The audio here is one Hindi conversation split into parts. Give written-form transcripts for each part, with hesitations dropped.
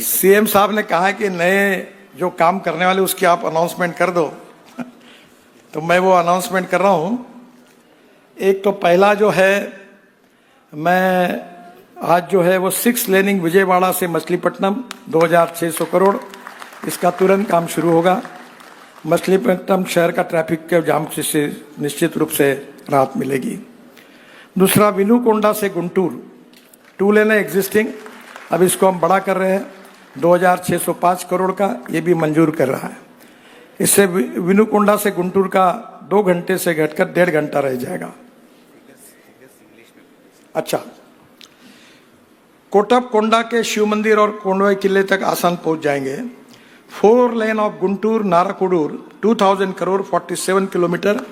सीएम साहब ने कहा है कि नए जो काम करने वाले उसकी आप अनाउंसमेंट कर दो तो मैं वो अनाउंसमेंट कर रहा हूँ। एक तो पहला जो है, मैं आज जो है वो 6 लेनिंग विजयवाड़ा से मछलीपट्टनम 2600 करोड़, इसका तुरंत काम शुरू होगा। मछलीपट्टनम शहर का ट्रैफिक के जाम से निश्चित रूप से राहत मिलेगी। दूसरा, विनुकोंडा से गुंटूर 2 लेन है एग्जिस्टिंग, अब इसको हम बड़ा कर रहे हैं 2605 करोड़ का, ये भी मंजूर कर रहा है। इससे विनुकोंडा से गुंटूर का 2 घंटे से घटकर 1.5 घंटा रह जाएगा। अच्छा, कोटपकोंडा के शिव मंदिर और कोंडवाई किले तक आसान पहुंच जाएंगे। 4 lane of Guntur नाराकुडूर 2000 crore 47 kilometre,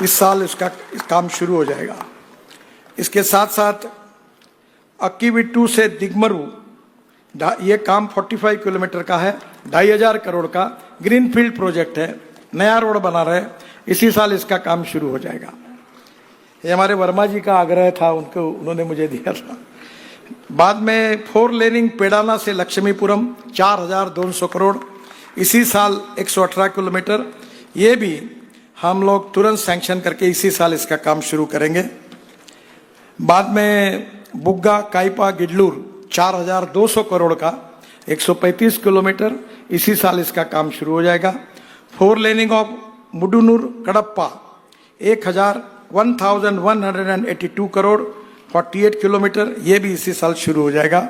इस साल इसका काम शुरू हो जाएगा। इसके साथ साथ अक्कीविट्टू से दिगमरू, ये काम 45 किलोमीटर का है, 2500 करोड़ का ग्रीनफील्ड प्रोजेक्ट है, नया रोड बना रहे, इसी साल इसका काम शुरू हो जाएगा। ये हमारे वर्मा जी का आग्रह था, उन्होंने मुझे दिया था। बाद में 4 लेनिंग पेडाना से लक्ष्मीपुरम 4200 करोड़, इसी साल 118 किलोमीटर, ये भी हम लोग तुरंत सैंक्शन करके इसी साल इसका काम शुरू करेंगे। बाद में बुग्गा काइपा गिडलूर 4200 करोड़ का 135 किलोमीटर, इसी साल इसका काम शुरू हो जाएगा। 4 laning of Mudunur Kadapa 1182 crore 48 kilometre, ये भी इसी साल शुरू हो जाएगा।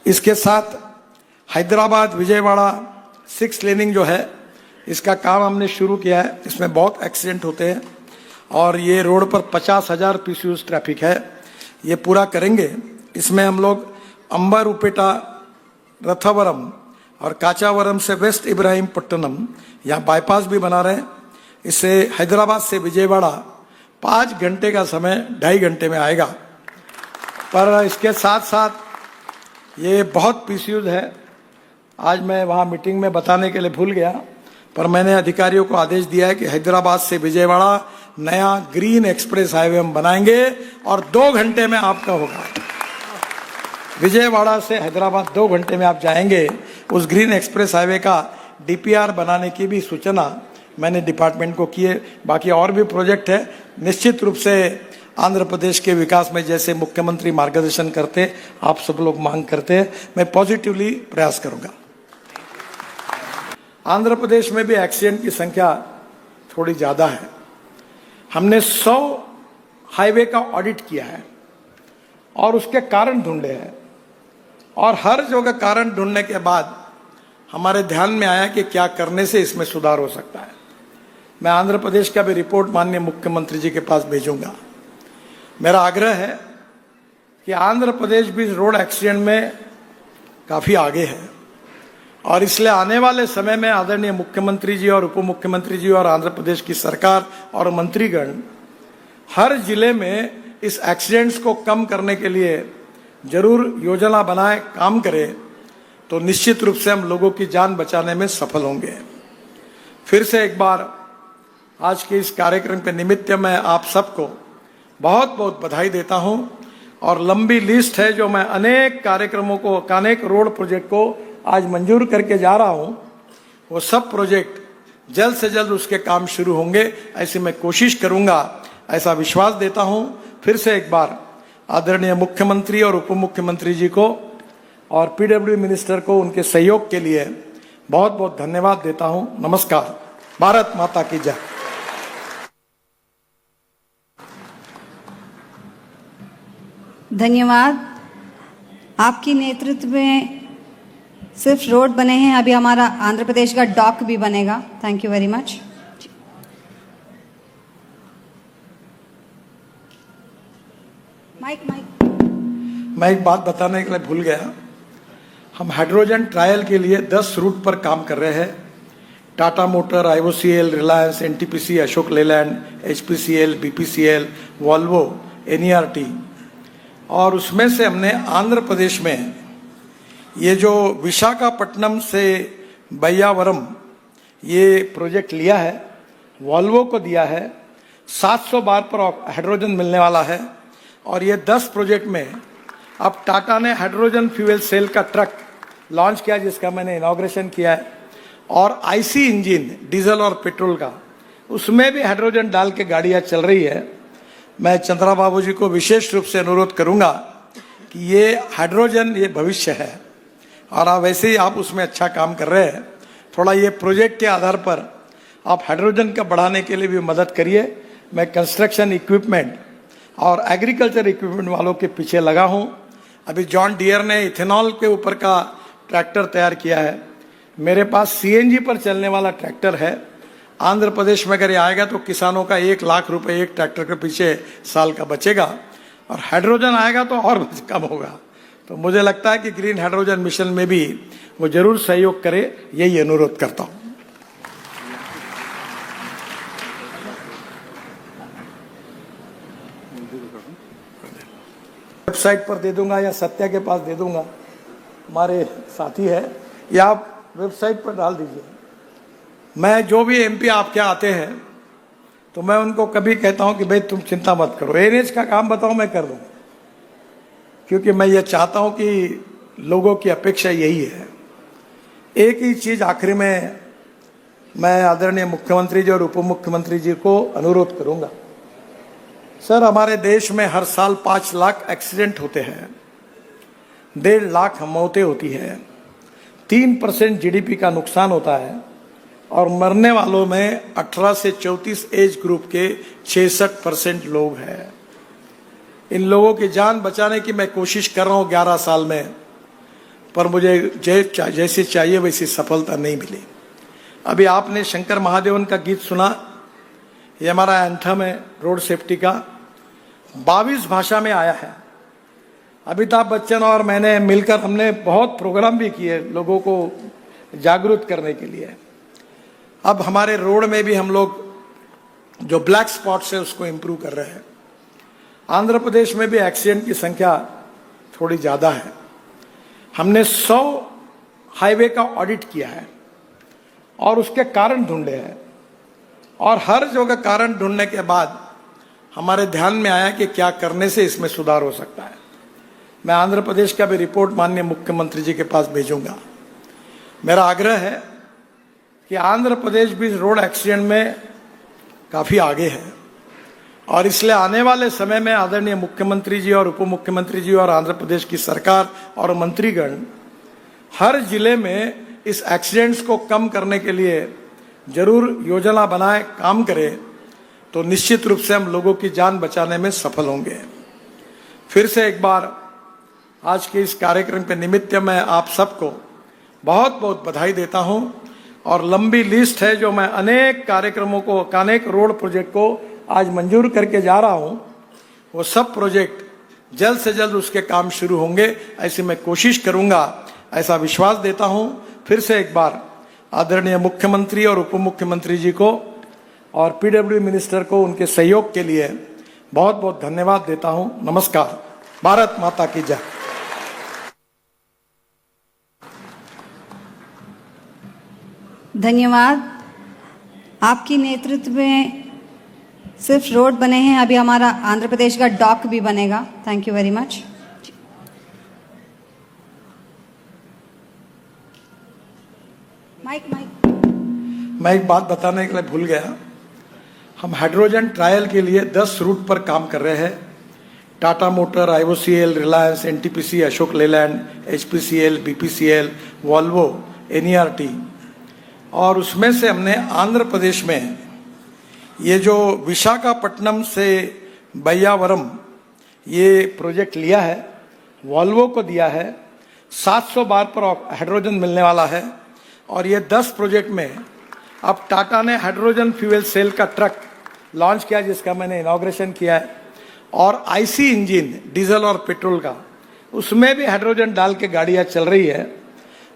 इसके साथ हैदराबाद विजयवाड़ा 6 लेनिंग जो है, इसका काम हमने शुरू किया है। इसमें बहुत एक्सीडेंट होते हैं और ये रोड पर 50,000 पीसीयूज ट्रैफिक है, ये पूरा करेंगे। इसमें हम लोग अंबर उपेटा रथावरम और काचावरम से वेस्ट इब्राहिमपट्टनम यहाँ बाईपास भी बना रहे हैं। इससे हैदराबाद से विजयवाड़ा 5 घंटे का समय 2.5 घंटे में आएगा। पर इसके साथ साथ ये बहुत पीसीयूज है, आज मैं वहाँ मीटिंग में बताने के लिए भूल गया, पर मैंने अधिकारियों को आदेश दिया है कि हैदराबाद से विजयवाड़ा नया ग्रीन एक्सप्रेस हाईवे हम बनाएंगे और 2 घंटे में आपका होगा। विजयवाड़ा से हैदराबाद 2 घंटे में आप जाएंगे। उस ग्रीन एक्सप्रेस हाईवे का डीपीआर बनाने की भी सूचना मैंने डिपार्टमेंट को की है। बाकी और भी प्रोजेक्ट है, निश्चित रूप से आंध्र प्रदेश के विकास में जैसे मुख्यमंत्री मार्गदर्शन करते, आप सब लोग मांग करते हैं, मैं पॉजिटिवली प्रयास करूंगा। आंध्र प्रदेश में भी एक्सीडेंट की संख्या थोड़ी ज्यादा है। हमने 100 हाईवे का ऑडिट किया है और उसके कारण ढूंढे हैं, और हर जगह कारण ढूंढने के बाद हमारे ध्यान में आया कि क्या करने से इसमें सुधार हो सकता है। मैं आंध्र प्रदेश का भी रिपोर्ट माननीय मुख्यमंत्री जी के पास भेजूंगा। मेरा आग्रह है कि आंध्र प्रदेश भी रोड एक्सीडेंट में काफी आगे है, और इसलिए आने वाले समय में आदरणीय मुख्यमंत्री जी और उप मुख्यमंत्री जी और आंध्र प्रदेश की सरकार और मंत्रीगण हर जिले में इस एक्सीडेंट्स को कम करने के लिए जरूर योजना बनाए, काम करें, तो निश्चित रूप से हम लोगों की जान बचाने में सफल होंगे। फिर से एक बार आज के इस कार्यक्रम के निमित्त मैं आप सबको बहुत बहुत बधाई देता हूं, और लंबी लिस्ट है जो मैं अनेक कार्यक्रमों को, अनेक रोड प्रोजेक्ट को आज मंजूर करके जा रहा हूं। वो सब प्रोजेक्ट जल्द से जल्द उसके काम शुरू होंगे, ऐसी मैं कोशिश करूंगा, ऐसा विश्वास देता हूं। फिर से एक बार आदरणीय मुख्यमंत्री और उप मुख्यमंत्री जी को और पीडब्ल्यू मिनिस्टर को उनके सहयोग के लिए बहुत बहुत धन्यवाद देता हूं। नमस्कार। भारत माता की जय। धन्यवाद। आपके नेतृत्व में सिर्फ रोड बने हैं, अभी हमारा आंध्र प्रदेश का डॉक भी बनेगा। Thank you very much. मैं एक बात बताने के लिए भूल गया, हम हाइड्रोजन ट्रायल के लिए 10 रूट पर काम कर रहे हैं। Tata motor, IOCL, Reliance, NTPC, Ashok Leyland, HPCL, BPCL, Volvo, NERT, और उसमें से हमने आंध्र प्रदेश में ये जो विशाखापट्टनम से बय्यावरम ये प्रोजेक्ट लिया है, वॉल्वो को दिया है। 700 बार पर हाइड्रोजन मिलने वाला है, और ये 10 प्रोजेक्ट में अब टाटा ने हाइड्रोजन फ्यूल सेल का ट्रक लॉन्च किया, जिसका मैंने इनॉग्रेशन किया है, और आईसी इंजन डीजल और पेट्रोल का, उसमें भी हाइड्रोजन डाल के गाड़ियां चल रही है। मैं चंद्रा बाबू जी को विशेष रूप से अनुरोध करूंगा कि ये हाइड्रोजन ये भविष्य है, और आप वैसे ही आप उसमें अच्छा काम कर रहे हैं। थोड़ा ये प्रोजेक्ट के आधार पर आप हाइड्रोजन का बढ़ाने के लिए भी मदद करिए। मैं कंस्ट्रक्शन इक्विपमेंट और एग्रीकल्चर इक्विपमेंट वालों के पीछे लगा हूं। अभी जॉन डियर ने इथेनॉल के ऊपर का ट्रैक्टर तैयार किया है। मेरे पास सीएनजी पर चलने वाला ट्रैक्टर है। आंध्र प्रदेश में अगर ये आएगा तो किसानों का 1 लाख रुपए एक ट्रैक्टर के पीछे साल का बचेगा, और हाइड्रोजन आएगा तो और कम होगा। तो मुझे लगता है कि ग्रीन हाइड्रोजन मिशन में भी वो जरूर सहयोग करे, यही अनुरोध करता हूं। वेबसाइट पर दे दूंगा या सत्या के पास दे दूंगा, हमारे साथी है, या आप वेबसाइट पर डाल दीजिए। मैं जो भी एमपी आपके आते हैं तो मैं उनको कभी कहता हूं कि भाई तुम चिंता मत करो, एनएच का काम बताओ मैं कर दूंगा, क्योंकि मैं ये चाहता हूं कि लोगों की अपेक्षा यही है। एक ही चीज आखिरी में मैं आदरणीय मुख्यमंत्री जी और उप मुख्यमंत्री जी को अनुरोध करूंगा। सर, हमारे देश में हर साल 5 लाख एक्सीडेंट होते हैं, 1.5 लाख मौतें होती है, 3% जीडीपी का नुकसान होता है, और मरने वालों में 18 से 34 एज ग्रुप के 66% लोग हैं। इन लोगों की जान बचाने की मैं कोशिश कर रहा हूं 11 साल में, पर मुझे जैसी चाहिए वैसी सफलता नहीं मिली। अभी आपने शंकर महादेवन का गीत सुना, ये हमारा एंथम है रोड सेफ्टी का, 22 भाषा में आया है। अमिताभ बच्चन और मैंने मिलकर हमने बहुत प्रोग्राम भी किए लोगों को जागरूक करने के लिए। अब हमारे रोड में भी हम लोग जो ब्लैक स्पॉट्स है उसको इम्प्रूव कर रहे हैं। आंध्र प्रदेश में भी एक्सीडेंट की संख्या थोड़ी ज्यादा है। हमने 100 हाईवे का ऑडिट किया है और उसके कारण ढूंढे हैं, और हर जगह कारण ढूंढने के बाद हमारे ध्यान में आया कि क्या करने से इसमें सुधार हो सकता है। मैं आंध्र प्रदेश का भी रिपोर्ट माननीय मुख्यमंत्री जी के पास भेजूंगा। मेरा आग्रह है कि आंध्र प्रदेश भी रोड एक्सीडेंट में काफी आगे है, और इसलिए आने वाले समय में आदरणीय मुख्यमंत्री जी और उप मुख्यमंत्री जी और आंध्र प्रदेश की सरकार और मंत्रीगण हर जिले में इस एक्सीडेंट्स को कम करने के लिए जरूर योजना बनाए, काम करें, तो निश्चित रूप से हम लोगों की जान बचाने में सफल होंगे। फिर से एक बार आज के इस कार्यक्रम के निमित्त मैं आप सबको बहुत बहुत बधाई देता हूं, और लंबी लिस्ट है जो मैं अनेक कार्यक्रमों को, अनेक रोड प्रोजेक्ट को आज मंजूर करके जा रहा हूं। वो सब प्रोजेक्ट जल्द से जल्द उसके काम शुरू होंगे, ऐसी मैं कोशिश करूंगा, ऐसा विश्वास देता हूं। फिर से एक बार आदरणीय मुख्यमंत्री और उप मुख्यमंत्री जी को और पीडब्ल्यू मिनिस्टर को उनके सहयोग के लिए बहुत बहुत धन्यवाद देता हूं। नमस्कार। भारत माता की जय। धन्यवाद। आपकी नेतृत्व में सिर्फ रोड बने हैं, अभी हमारा आंध्र प्रदेश का डॉक भी बनेगा। Thank you very much. Mic मैं एक बात बताने के लिए भूल गया। हम हाइड्रोजन ट्रायल के लिए 10 रूट पर काम कर रहे हैं। Tata motor, IOCL, Reliance, NTPC, Ashok Leyland, HPCL, BPCL, Volvo, NERT, और उसमें से हमने आंध्र प्रदेश में ये जो विशाखापट्टनम से बय्यावरम ये प्रोजेक्ट लिया है, वॉल्वो को दिया है। 700 बार पर हाइड्रोजन मिलने वाला है, और ये 10 प्रोजेक्ट में अब टाटा ने हाइड्रोजन फ्यूल सेल का ट्रक लॉन्च किया, जिसका मैंने इनॉग्रेशन किया है, और आईसी इंजन डीजल और पेट्रोल का, उसमें भी हाइड्रोजन डाल के गाड़ियां चल रही है।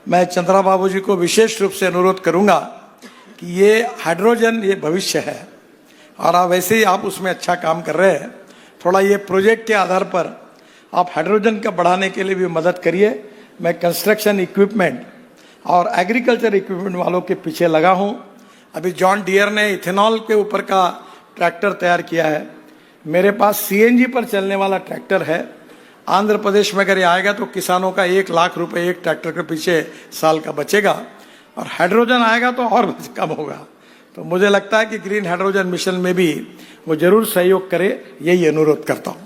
मैं चंद्रा बाबू जी को विशेष रूप से अनुरोध करूंगा कि ये हाइड्रोजन ये भविष्य है, और आप वैसे ही आप उसमें अच्छा काम कर रहे हैं। थोड़ा ये प्रोजेक्ट के आधार पर आप हाइड्रोजन का बढ़ाने के लिए भी मदद करिए। मैं कंस्ट्रक्शन इक्विपमेंट और एग्रीकल्चर इक्विपमेंट वालों के पीछे लगा हूं। अभी जॉन डियर ने इथेनॉल के ऊपर का ट्रैक्टर तैयार किया है। मेरे पास सीएनजी पर चलने वाला ट्रैक्टर है। आंध्र प्रदेश में अगर ये आएगा तो किसानों का 1 लाख रुपए एक ट्रैक्टर के पीछे साल का बचेगा, और हाइड्रोजन आएगा तो और कम होगा। तो मुझे लगता है कि ग्रीन हाइड्रोजन मिशन में भी वो जरूर सहयोग करे, यही अनुरोध करता हूं।